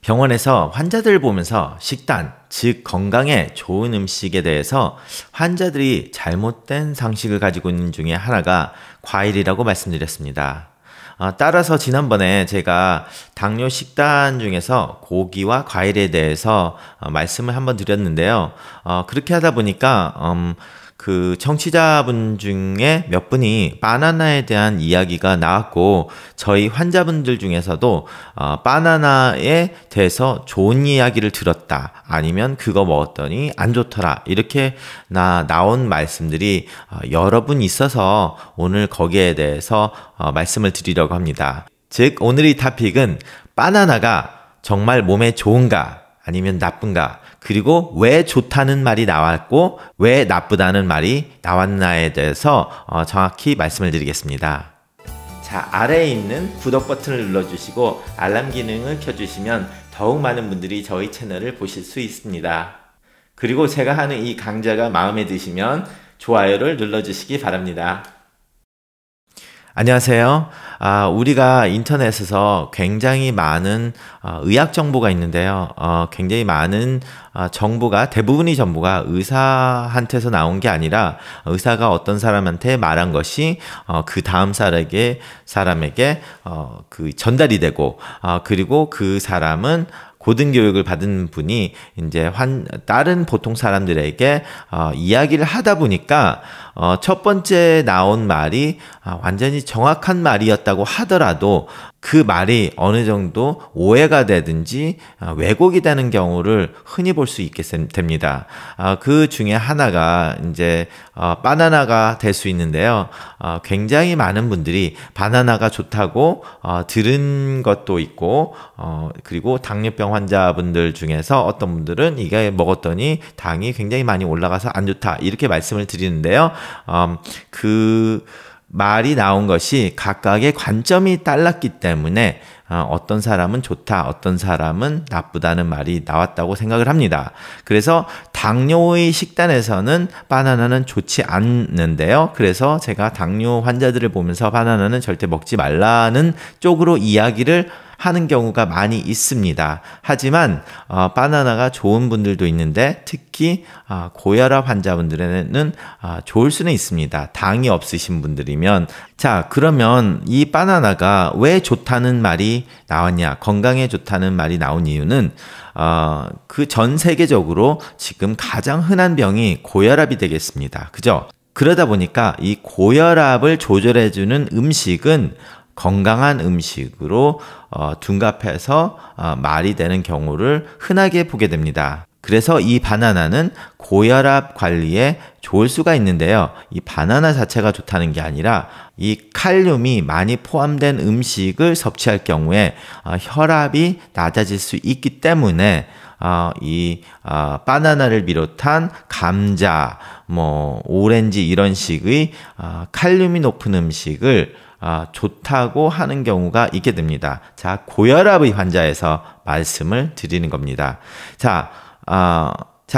병원에서 환자들을 보면서 식단, 즉 건강에 좋은 음식에 대해서 환자들이 잘못된 상식을 가지고 있는 중에 하나가 과일이라고 말씀드렸습니다. 따라서 지난번에 제가 당뇨 식단 중에서 고기와 과일에 대해서 말씀을 한번 드렸는데요. 그렇게 하다 보니까 그 청취자분 중에 몇 분이 바나나에 대한 이야기가 나왔고, 저희 환자분들 중에서도 바나나에 대해서 좋은 이야기를 들었다, 아니면 그거 먹었더니 안 좋더라, 이렇게 나온 말씀들이 여러 분 있어서 오늘 거기에 대해서 말씀을 드리려고 합니다. 즉 오늘의 토픽은 바나나가 정말 몸에 좋은가 아니면 나쁜가, 그리고 왜 좋다는 말이 나왔고 왜 나쁘다는 말이 나왔나에 대해서 정확히 말씀을 드리겠습니다. 자, 아래에 있는 구독 버튼을 눌러주시고 알람 기능을 켜주시면 더욱 많은 분들이 저희 채널을 보실 수 있습니다. 그리고 제가 하는 이 강좌가 마음에 드시면 좋아요를 눌러주시기 바랍니다. 안녕하세요. 우리가 인터넷에서 굉장히 많은 의학 정보가 있는데요. 굉장히 많은 정보가, 대부분의 정보가 의사한테서 나온 게 아니라 의사가 어떤 사람한테 말한 것이 그 다음 사람에게 그 전달이 되고, 그리고 그 사람은 고등교육을 받은 분이 이제 다른 보통 사람들에게 이야기를 하다 보니까 첫 번째 나온 말이 완전히 정확한 말이었다고 하더라도 그 말이 어느 정도 오해가 되든지 왜곡이 되는 경우를 흔히 볼 수 있게 됩니다. 그 중에 하나가 이제 바나나가 될 수 있는데요. 굉장히 많은 분들이 바나나가 좋다고 들은 것도 있고, 그리고 당뇨병 환자분들 중에서 어떤 분들은 이게 먹었더니 당이 굉장히 많이 올라가서 안 좋다, 이렇게 말씀을 드리는데요. 그 말이 나온 것이 각각의 관점이 달랐기 때문에 어떤 사람은 좋다, 어떤 사람은 나쁘다는 말이 나왔다고 생각을 합니다. 그래서 당뇨의 식단에서는 바나나는 좋지 않는데요. 그래서 제가 당뇨 환자들을 보면서 바나나는 절대 먹지 말라는 쪽으로 이야기를 하는 경우가 많이 있습니다. 하지만 바나나가 좋은 분들도 있는데, 특히 고혈압 환자분들에는 좋을 수는 있습니다. 당이 없으신 분들이면. 자, 그러면 이 바나나가 왜 좋다는 말이 나왔냐, 건강에 좋다는 말이 나온 이유는 그 전 세계적으로 지금 가장 흔한 병이 고혈압이 되겠습니다. 그죠? 그러다 보니까 이 고혈압을 조절해주는 음식은 건강한 음식으로 둔갑해서 말이 되는 경우를 흔하게 보게 됩니다. 그래서 이 바나나는 고혈압 관리에 좋을 수가 있는데요. 이 바나나 자체가 좋다는 게 아니라 이 칼륨이 많이 포함된 음식을 섭취할 경우에 혈압이 낮아질 수 있기 때문에 이 바나나를 비롯한 감자, 오렌지 이런 식의 칼륨이 높은 음식을 좋다고 하는 경우가 있게 됩니다. 자, 고혈압의 환자에서 말씀을 드리는 겁니다. 자,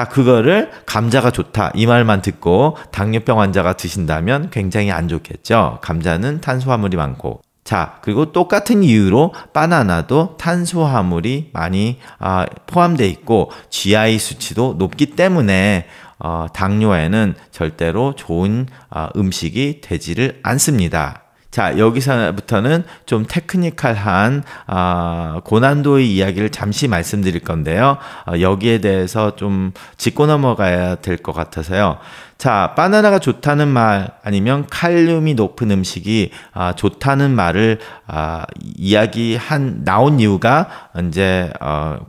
그거를 감자가 좋다, 이 말만 듣고 당뇨병 환자가 드신다면 굉장히 안 좋겠죠. 감자는 탄수화물이 많고. 자, 그리고 똑같은 이유로 바나나도 탄수화물이 많이 포함되어 있고 GI 수치도 높기 때문에 당뇨에는 절대로 좋은 음식이 되지를 않습니다. 자, 여기서부터는 좀 테크니컬한 고난도의 이야기를 잠시 말씀드릴 건데요. 여기에 대해서 좀 짚고 넘어가야 될 것 같아서요. 자, 바나나가 좋다는 말, 아니면 칼륨이 높은 음식이 좋다는 말을 나온 이유가 이제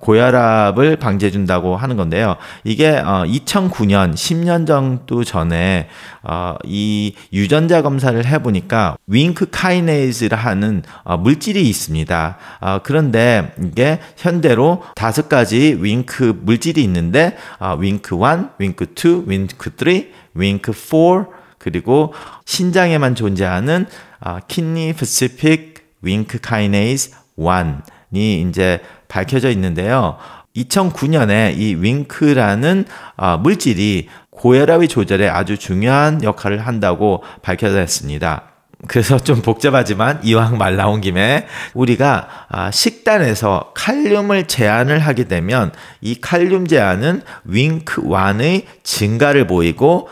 고혈압을 방지해준다고 하는 건데요. 이게 2009년 10년 정도 전에 이 유전자 검사를 해보니까 윙크 카이네이즈를 하는 물질이 있습니다. 그런데 이게 현대로 5가지 윙크 물질이 있는데 윙크 1, 윙크 2, 윙크 3, 윙크 4, 그리고 신장에만 존재하는 kidney specific wink kinase 1이 이제 밝혀져 있는데요. 2009년에 이 윙크라는 물질이 고혈압의 조절에 아주 중요한 역할을 한다고 밝혀졌습니다. 그래서 좀 복잡하지만 이왕 말 나온 김에 우리가 식단에서 칼륨을 제한을 하게 되면 이 칼륨 제한은 윙크1의 증가를 보이고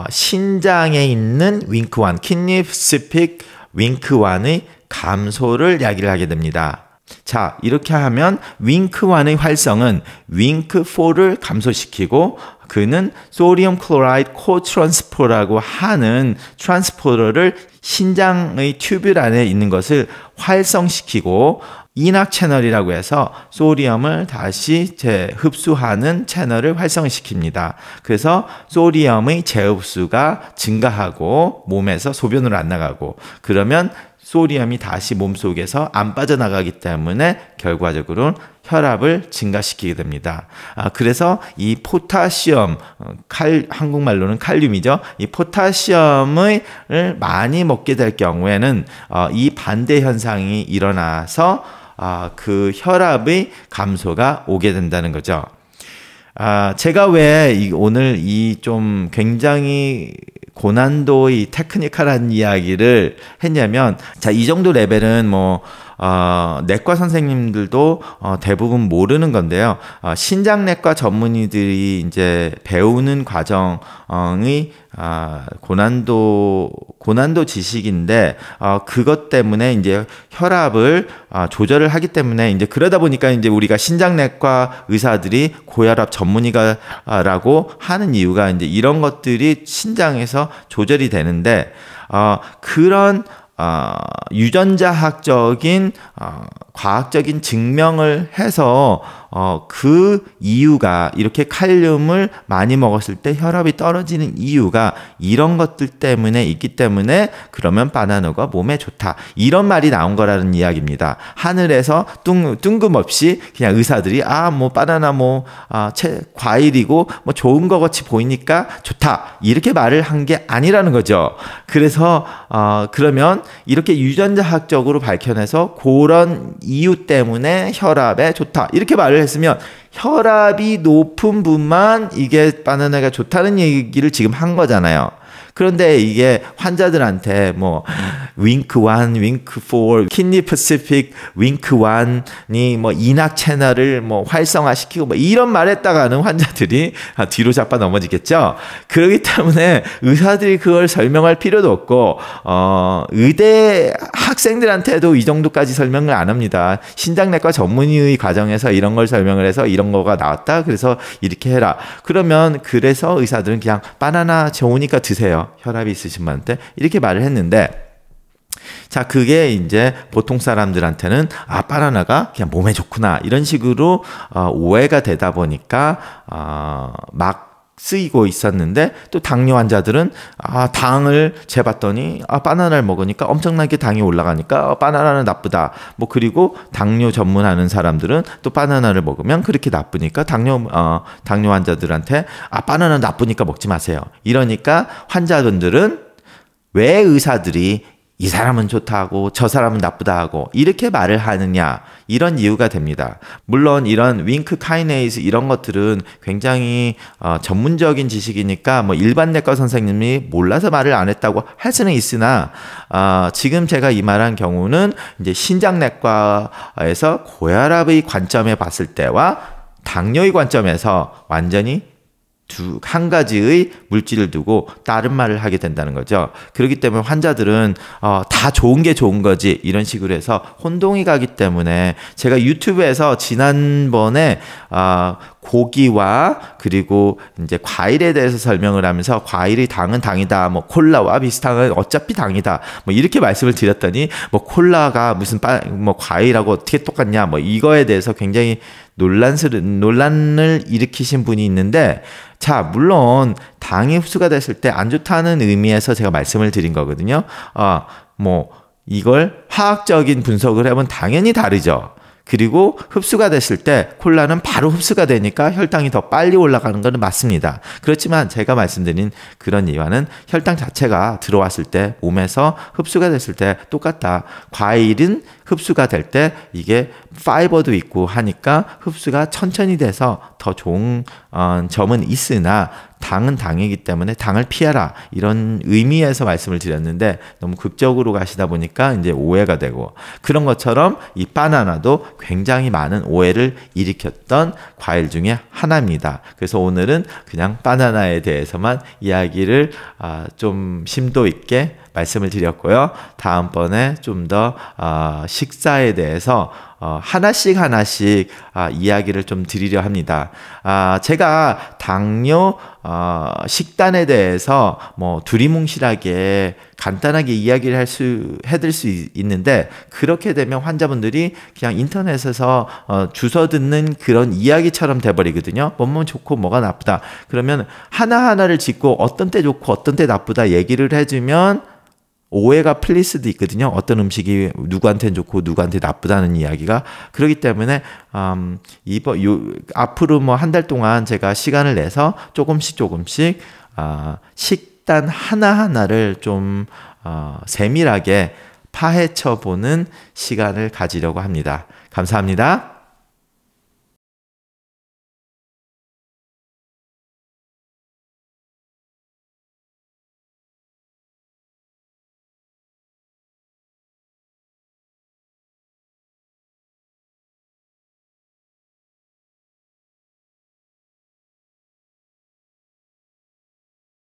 신장에 있는 윙크1, 키드니 스페시픽 윙크1의 감소를 야기를 하게 됩니다. 자, 이렇게 하면 윙크1의 활성은 윙크4를 감소시키고 그는 소디움 클로라이드 코트랜스포라고 하는 트랜스포터를 신장의 튜뷸 안에 있는 것을 활성시키고 이낙 채널이라고 해서 소디움을 다시 재흡수하는 채널을 활성시킵니다. 그래서 소디움의 재흡수가 증가하고 몸에서 소변으로 안 나가고 그러면 소디움이 다시 몸속에서 안 빠져나가기 때문에 결과적으로 혈압을 증가시키게 됩니다. 그래서 이 포타시움, 한국말로는 칼륨이죠. 이 포타시움을 많이 먹게 될 경우에는 이 반대 현상이 일어나서 그 혈압의 감소가 오게 된다는 거죠. 제가 왜 오늘 이 좀 굉장히 고난도의 테크니컬한 이야기를 했냐면, 자, 이 정도 레벨은 내과 선생님들도 대부분 모르는 건데요. 신장내과 전문의들이 이제 배우는 과정의 고난도 지식인데, 그것 때문에 이제 혈압을 조절을 하기 때문에 이제 그러다 보니까 이제 우리가 신장내과 의사들이 고혈압 전문의라고 하는 이유가 이제 이런 것들이 신장에서 조절이 되는데, 그런 유전자학적인 과학적인 증명을 해서 그 이유가 이렇게 칼륨을 많이 먹었을 때 혈압이 떨어지는 이유가 이런 것들 때문에 있기 때문에 그러면 바나나가 몸에 좋다. 이런 말이 나온 거라는 이야기입니다. 하늘에서 뜬금없이 그냥 의사들이 바나나 과일이고 좋은 거 같이 보이니까 좋다. 이렇게 말을 한 게 아니라는 거죠. 그래서 그러면 이렇게 유전자학적으로 밝혀내서 그런 이유 때문에 혈압에 좋다. 이렇게 말을 했으면 혈압이 높은 분만 이게 바나나가 좋다는 얘기를 지금 한 거잖아요. 그런데 이게 환자들한테 윙크1, 윙크4, 키드니 패시픽 윙크1이 이낙 채널을 활성화시키고 이런 말 했다가는 환자들이 뒤로 자빠 넘어지겠죠. 그렇기 때문에 의사들이 그걸 설명할 필요도 없고 의대 학생들한테도 이 정도까지 설명을 안 합니다. 신장내과 전문의의 과정에서 이런 걸 설명을 해서 이런 거가 나왔다. 그래서 이렇게 해라. 그래서 의사들은 그냥 바나나 좋으니까 드세요. 혈압이 있으신 분한테 이렇게 말을 했는데, 자, 그게 이제 보통 사람들한테는 바나나가 그냥 몸에 좋구나 이런 식으로 오해가 되다 보니까 막 쓰이고 있었는데, 또 당뇨 환자들은 당을 재봤더니 바나나를 먹으니까 엄청나게 당이 올라가니까 바나나는 나쁘다. 그리고 당뇨 전문하는 사람들은 또 바나나를 먹으면 그렇게 나쁘니까 당뇨 환자들한테 바나나 나쁘니까 먹지 마세요. 이러니까 환자분들은 왜 의사들이 이 사람은 좋다 하고 저 사람은 나쁘다 하고 이렇게 말을 하느냐, 이런 이유가 됩니다. 물론 이런 윙크 카이네이즈 이런 것들은 굉장히 전문적인 지식이니까 일반 내과 선생님이 몰라서 말을 안 했다고 할 수는 있으나 지금 제가 이 말한 경우는 이제 신장내과에서 고혈압의 관점에 봤을 때와 당뇨의 관점에서 완전히 한 가지의 물질을 두고 다른 말을 하게 된다는 거죠. 그렇기 때문에 환자들은 다 좋은 게 좋은 거지 이런 식으로 해서 혼동이 가기 때문에 제가 유튜브에서 지난번에 고기와 그리고 이제 과일에 대해서 설명을 하면서 과일의 당은 당이다. 콜라와 비슷한 건 어차피 당이다. 이렇게 말씀을 드렸더니 콜라가 무슨 과일하고 어떻게 똑같냐. 이거에 대해서 굉장히 논란을 일으키신 분이 있는데, 자, 물론 당이 흡수가 됐을 때 안 좋다는 의미에서 제가 말씀을 드린 거거든요. 이걸 화학적인 분석을 해보면 당연히 다르죠. 그리고 흡수가 됐을 때 콜라는 바로 흡수가 되니까 혈당이 더 빨리 올라가는 것은 맞습니다. 그렇지만 제가 말씀드린 그런 이유는 혈당 자체가 들어왔을 때 몸에서 흡수가 됐을 때 똑같다. 과일은 흡수가 될 때 이게 파이버도 있고 하니까 흡수가 천천히 돼서 더 좋은 점은 있으나, 당은 당이기 때문에 당을 피해라 이런 의미에서 말씀을 드렸는데 너무 극적으로 가시다 보니까 이제 오해가 되고, 그런 것처럼 이 바나나도 굉장히 많은 오해를 일으켰던 과일 중에 하나입니다. 그래서 오늘은 그냥 바나나에 대해서만 이야기를 좀 심도 있게 말씀을 드렸고요. 다음번에 좀 더 식사에 대해서 하나씩 이야기를 좀 드리려 합니다. 제가 당뇨 식단에 대해서 뭐 두리뭉실하게 간단하게 이야기를 해드릴 수 있는데, 그렇게 되면 환자분들이 그냥 인터넷에서 주워 듣는 그런 이야기처럼 돼버리거든요. 뭐뭐 좋고 뭐가 나쁘다. 그러면 하나하나를 짚고 어떤 때 좋고 어떤 때 나쁘다 얘기를 해주면 오해가 풀릴 수도 있거든요. 어떤 음식이 누구한테는 좋고 누구한테 나쁘다는 이야기가. 그렇기 때문에 앞으로 뭐 한 달 동안 제가 시간을 내서 조금씩 식단 하나하나를 좀 세밀하게 파헤쳐 보는 시간을 가지려고 합니다. 감사합니다.